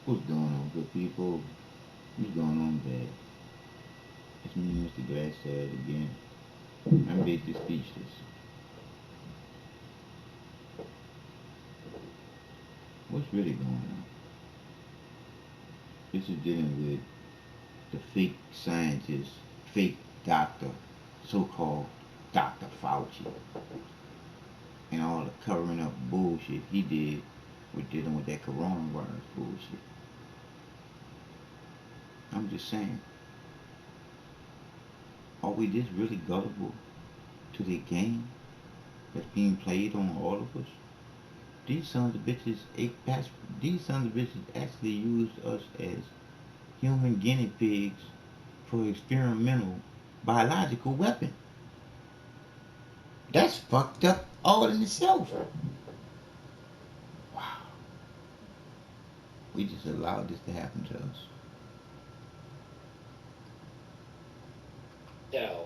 What's going on, good people? What's going on, bad? It's me, Mr. Glasshead again. I'm basically speechless. What's really going on? This is dealing with the fake scientist, fake doctor, so-called Dr. Fauci, and all the covering up bullshit he did with dealing with that coronavirus bullshit. I'm just saying, are we just really gullible to the game that's being played on all of us? These sons of bitches, these sons of bitches actually used us as human guinea pigs for experimental biological weapon. That's fucked up all in itself. Wow. We just allowed this to happen to us. Now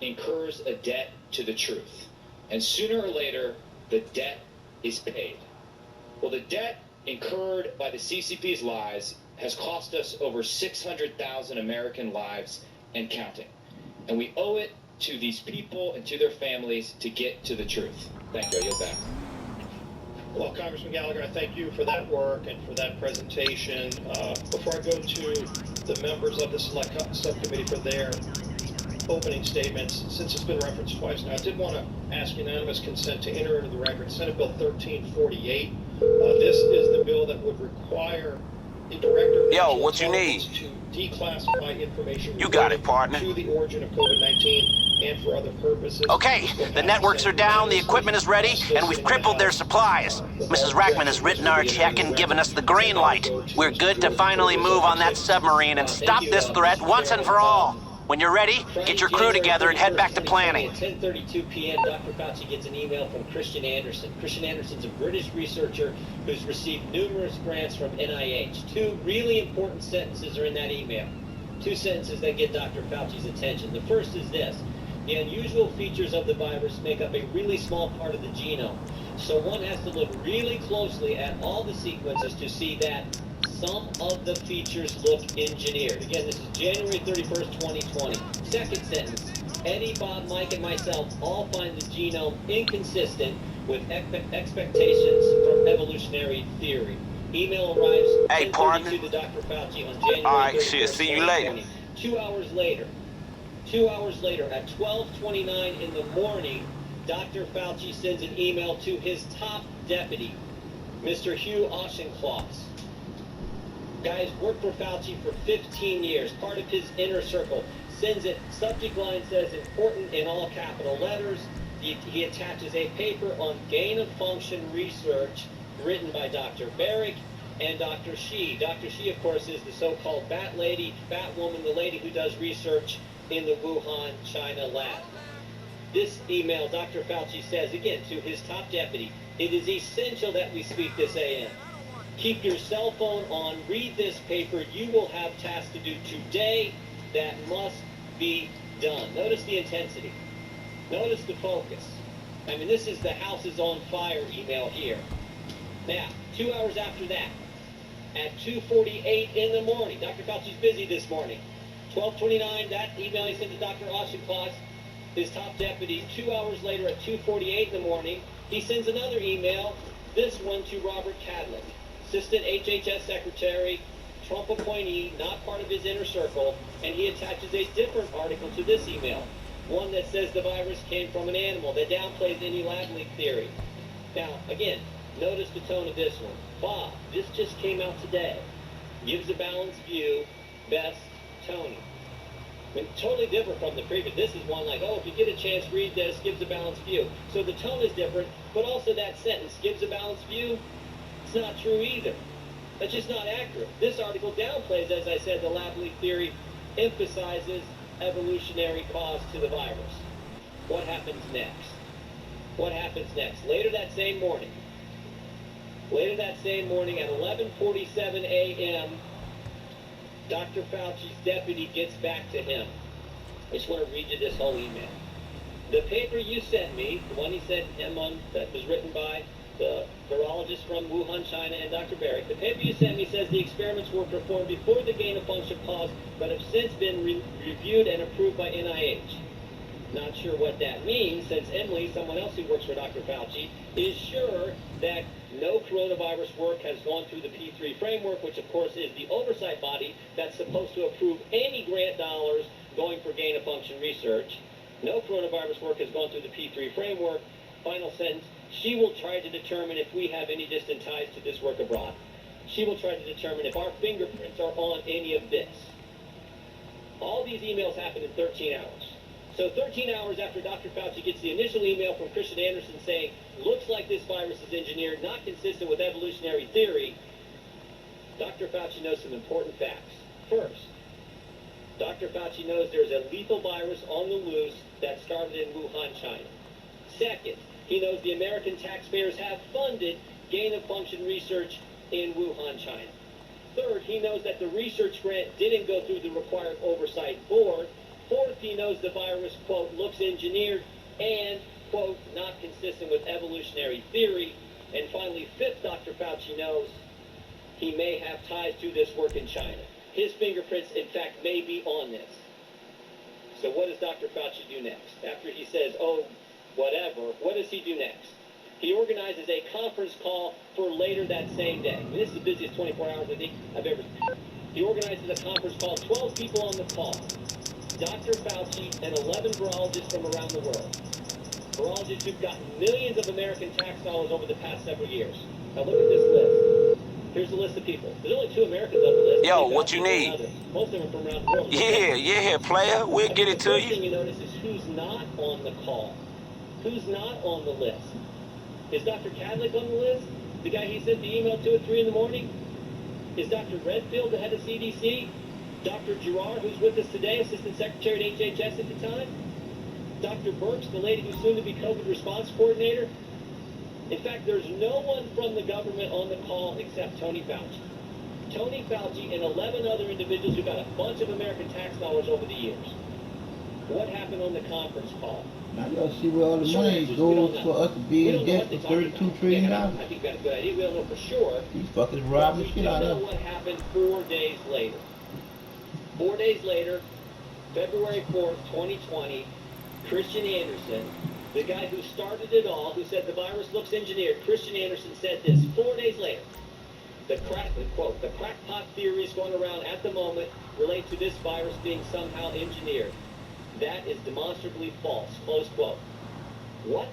incurs a debt to the truth. And sooner or later, the debt is paid. Well, the debt incurred by the CCP's lies has cost us over 600,000 American lives and counting. And we owe it to these people and to their families to get to the truth. Thank you. I yield back. Well, Congressman Gallagher, I thank you for that work and for that presentation. Before I go to the members of the select subcommittee for their opening statements, since it's been referenced twice now, I did want to ask unanimous consent to enter into the record Senate Bill 1348. This is the bill that would require the Director of Yo, what you need? to declassify information You got it, partner. to the origin of COVID-19 and for other purposes. Okay, the networks are down, the equipment is ready, and we've crippled their supplies. Mrs. Rackman has written our check and given us the green light. We're good to finally move on that submarine and stop this threat once and for all. When you're ready, get your crew together and head back to planning. At 10:32 p.m., Dr. Fauci gets an email from Christian Anderson. Christian Anderson's a British researcher who's received numerous grants from NIH. Two really important sentences are in that email. Two sentences that get Dr. Fauci's attention. The first is this: the unusual features of the virus make up a really small part of the genome. So one has to look really closely at all the sequences to see that some of the features look engineered. Again, this is January 31st, 2020. Second sentence: Eddie, Bob, Mike, and myself all find the genome inconsistent with expectations from evolutionary theory. Email arrives Hey, partner. to Dr. Fauci on January 31st, All right, shit, see you later. 2020. 2 hours later, at 12:29 in the morning, Dr. Fauci sends an email to his top deputy, Mr. Hugh Auchincloss. Guys, worked for Fauci for 15 years, part of his inner circle. Sends it, subject line says important in all capital letters. He attaches a paper on gain-of-function research written by Dr. Barrick and Dr. Shi. Dr. Shi, of course, is the so-called Bat Lady, Bat Woman, the lady who does research in the Wuhan, China lab. This email, Dr. Fauci says, again, to his top deputy, it is essential that we speak this AM. Keep your cell phone on, read this paper. You will have tasks to do today that must be done. Notice the intensity. Notice the focus. I mean, this is the house is on fire email here. Now, 2 hours after that, at 2:48 in the morning, Dr. Fauci's busy this morning. 12:29, that email he sent to Dr. Auchincloss, his top deputy. 2 hours later at 2:48 in the morning, he sends another email, this one to Robert Cadlick, Assistant HHS Secretary, Trump appointee, not part of his inner circle, and he attaches a different article to this email, one that says the virus came from an animal, that downplays any lab leak theory. Now, again, notice the tone of this one. Bob, this just came out today. Gives a balanced view, best Tony. I mean, totally different from the previous. This is one like, oh, if you get a chance, read this, gives a balanced view. So the tone is different, but also that sentence, gives a balanced view, it's not true either. That's just not accurate. This article downplays, as I said, the lab leak theory, emphasizes evolutionary cause to the virus. What happens next? What happens next? Later that same morning at 11:47 a.m., Dr. Fauci's deputy gets back to him. I just want to read you this whole email. The paper you sent me, the one he sent him on, that was written by the virologist from Wuhan, China, and Dr. Barrick, the paper you sent me says the experiments were performed before the gain-of-function clause, but have since been reviewed and approved by NIH. Not sure what that means, since Emily, someone else who works for Dr. Fauci, is sure that no coronavirus work has gone through the P3 framework, which of course is the oversight body that's supposed to approve any grant dollars going for gain-of-function research. No coronavirus work has gone through the P3 framework. Final sentence, she will try to determine if we have any distant ties to this work abroad. She will try to determine if our fingerprints are on any of this. All these emails happen in 13 hours. So 13 hours after Dr. Fauci gets the initial email from Christian Anderson saying, looks like this virus is engineered, not consistent with evolutionary theory, Dr. Fauci knows some important facts. First, Dr. Fauci knows there's a lethal virus on the loose that started in Wuhan, China. Second, he knows the American taxpayers have funded gain-of-function research in Wuhan, China. Third, he knows that the research grant didn't go through the required oversight board. Fourth, he knows the virus, quote, looks engineered and, quote, not consistent with evolutionary theory. And finally, fifth, Dr. Fauci knows he may have ties to this work in China. His fingerprints, in fact, may be on this. So what does Dr. Fauci do next? After he says, oh, whatever, what does he do next? He organizes a conference call for later that same day. I mean, this is the busiest 24 hours I think I've ever seen. He organizes a conference call, 12 people on the call. Dr. Fauci and 11 virologists from around the world. Virologists who've gotten millions of American tax dollars over the past several years. Now look at this list. Here's the list of people. There's only 2 Americans on the list. Yo, what you need? Most of them from around the world. Yeah, player. We'll get it to The first thing you. you notice is who's not on the call. Who's not on the list? Is Dr. Kadlec on the list? The guy he sent the email to at 3 in the morning? Is Dr. Redfield the head of CDC? Dr. Girard, who's with us today, Assistant Secretary at HHS at the time? Dr. Birx, the lady who's soon to be COVID response coordinator? In fact, there's no one from the government on the call except Tony Fauci. Tony Fauci and 11 other individuals who got a bunch of American tax dollars over the years. What happened on the conference call? Now y'all see where all the money goes for us to be in debt for $32 trillion. I think we got a good idea. We don't know for sure. These fuckers robbing the shit out We of know us. what happened 4 days later. 4 days later, February 4th, 2020, Christian Anderson, the guy who started it all, who said the virus looks engineered, Christian Anderson said this 4 days later. The crackpot theories going around at the moment relate to this virus being somehow engineered. That is demonstrably false, close quote. What?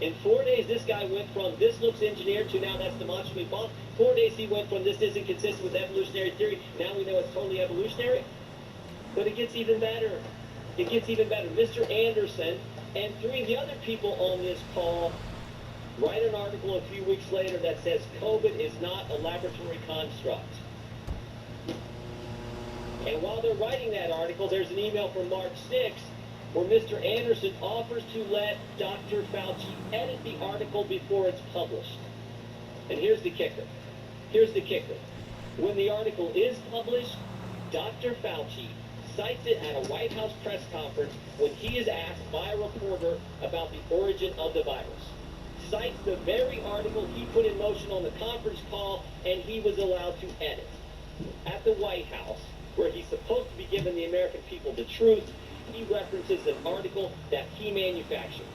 In 4 days, this guy went from this looks engineered to now that's demonstrably false. 4 days he went from this isn't consistent with evolutionary theory, now we know it's totally evolutionary. But it gets even better. It gets even better. Mr. Anderson and 3 of the other people on this call write an article a few weeks later that says COVID is not a laboratory construct. And while they're writing that article, there's an email from March 6th where Mr. Anderson offers to let Dr. Fauci edit the article before it's published. And here's the kicker. Here's the kicker. When the article is published, Dr. Fauci cites it at a White House press conference when he is asked by a reporter about the origin of the virus. Cites the very article he put in motion on the conference call and he was allowed to edit. At the White House, where he's supposed to be giving the American people the truth, he references an article that he manufactured.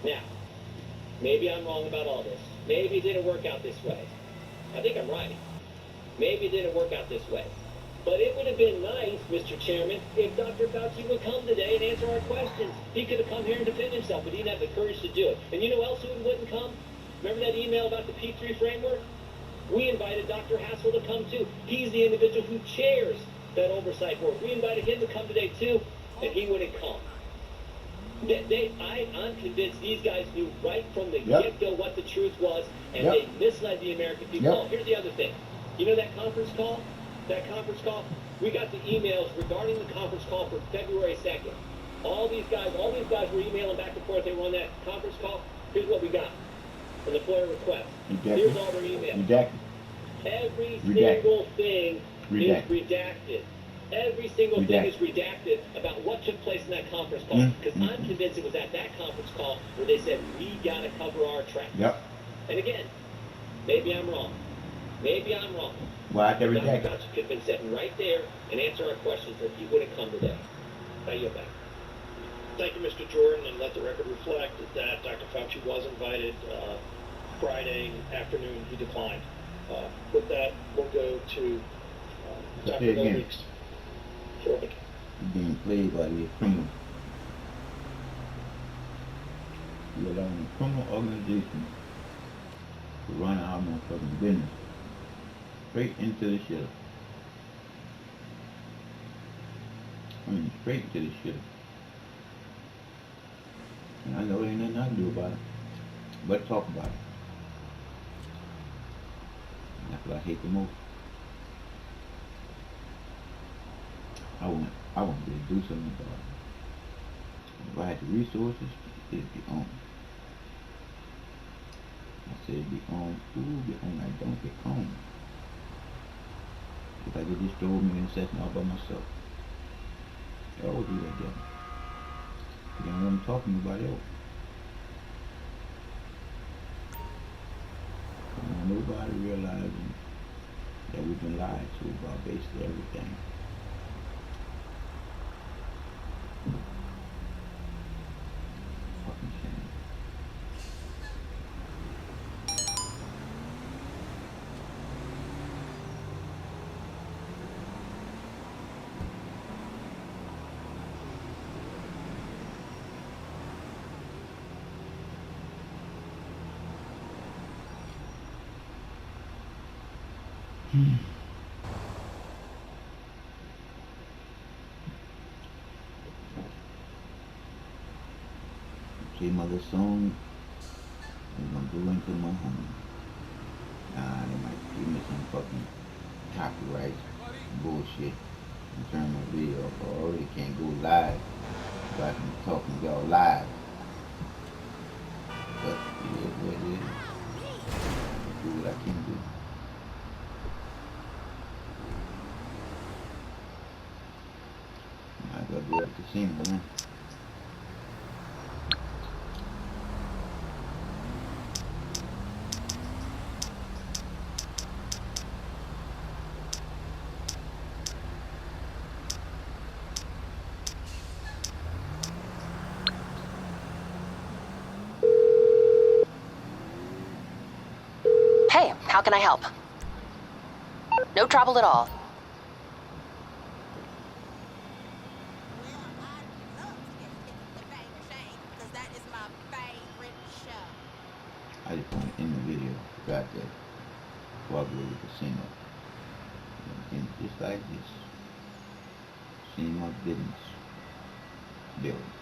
Now, maybe I'm wrong about all this. Maybe it didn't work out this way. I think I'm right. Maybe it didn't work out this way. But it would have been nice, Mr. Chairman, if Dr. Fauci would come today and answer our questions. He could have come here and defended himself, but he didn't have the courage to do it. And you know who else wouldn't come? Remember that email about the P3 framework? We invited Dr. Hassel to come too. He's the individual who chairs that oversight board. We invited him to come today too, and he wouldn't come. I'm convinced these guys knew right from the get-go what the truth was, and they misled the American people. Oh, here's the other thing. You know that conference call? That conference call? We got the emails regarding the conference call for February 2nd. All these guys were emailing back and forth. They were on that conference call. Here's what we got from the FOIA request. Here's all their emails. Redacted. Every single thing is redacted. Every single thing is redacted about what took place in that conference call. Because I'm convinced it was at that conference call where they said, we got to cover our tracks. Yep. And again, maybe I'm wrong. Maybe I'm wrong. Watch every Dr. day. Fauci could have been sitting right there and answering our questions if he would have come today. Now you're back. Thank you, Mr. Jordan, and let the record reflect that Dr. Fauci was invited Friday afternoon. He declined. With that, we'll go to Dr. Say again. Goldweeks. Sure. You're being played by the criminal. You allowing a criminal organization to run our motherfucking business straight into the shit. I mean, straight to the shit. And I know there ain't nothing I can do about it, but talk about it. And that's what I hate the most. I want to be able to do something about it. If I had the resources, it'd be on. I said it'd be on. Ooh, be on. I don't get on. If I could just throw me in a session all by myself. I would do that, job. You know what I'm talking about, yo. Nobody realizing that we've been lied to about basically everything. Fucking shame. See, mother song is gonna go into my home. They might give me some fucking copyright bullshit and turn my video off. I already can't go live, so I can talk to y'all live. But it is what it is. Do what I can do. I gotta go up to casino, man. Hey, how can I help? No trouble at all. I just want to end the video. Forgot that. Probably the casino. And just like this. Seeing my business building.